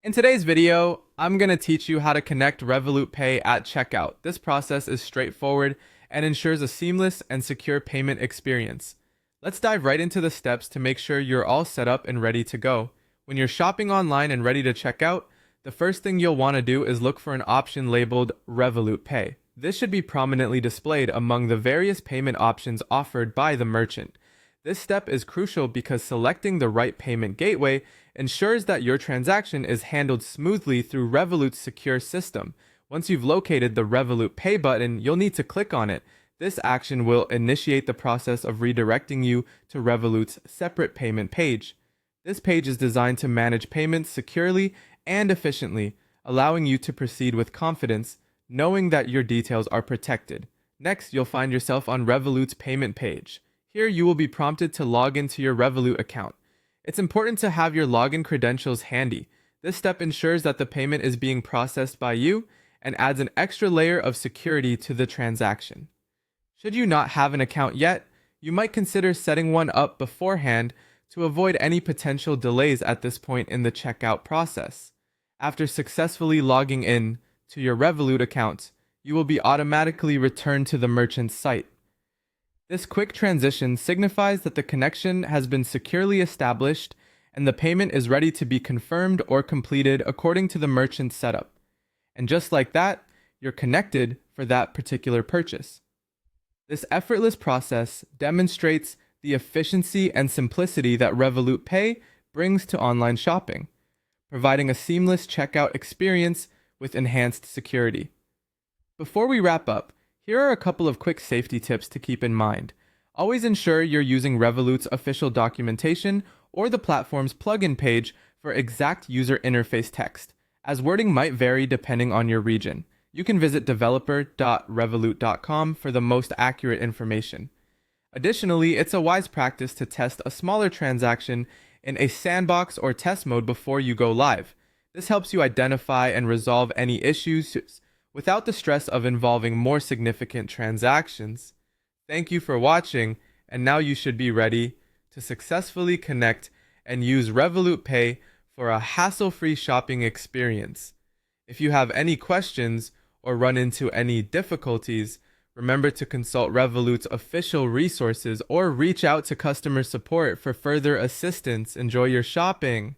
In today's video, I'm going to teach you how to connect Revolut Pay at checkout. This process is straightforward and ensures a seamless and secure payment experience. Let's dive right into the steps to make sure you're all set up and ready to go. When you're shopping online and ready to check out, the first thing you'll want to do is look for an option labeled Revolut Pay. This should be prominently displayed among the various payment options offered by the merchant. This step is crucial because selecting the right payment gateway ensures that your transaction is handled smoothly through Revolut's secure system. Once you've located the Revolut Pay button, you'll need to click on it. This action will initiate the process of redirecting you to Revolut's separate payment page. This page is designed to manage payments securely and efficiently, allowing you to proceed with confidence, knowing that your details are protected. Next, you'll find yourself on Revolut's payment page. Here, you will be prompted to log into your Revolut account. It's important to have your login credentials handy. This step ensures that the payment is being processed by you and adds an extra layer of security to the transaction. Should you not have an account yet, you might consider setting one up beforehand to avoid any potential delays at this point in the checkout process. After successfully logging in to your Revolut account, you will be automatically returned to the merchant's site. This quick transition signifies that the connection has been securely established and the payment is ready to be confirmed or completed according to the merchant's setup. And just like that, you're connected for that particular purchase. This effortless process demonstrates the efficiency and simplicity that Revolut Pay brings to online shopping, providing a seamless checkout experience with enhanced security. Before we wrap up, here are a couple of quick safety tips to keep in mind. Always ensure you're using Revolut's official documentation or the platform's plugin page for exact user interface text, as wording might vary depending on your region. You can visit developer.revolut.com for the most accurate information. Additionally, it's a wise practice to test a smaller transaction in a sandbox or test mode before you go live. This helps you identify and resolve any issues without the stress of involving more significant transactions. Thank you for watching, and now you should be ready to successfully connect and use Revolut Pay for a hassle-free shopping experience. If you have any questions or run into any difficulties, remember to consult Revolut's official resources or reach out to customer support for further assistance. Enjoy your shopping!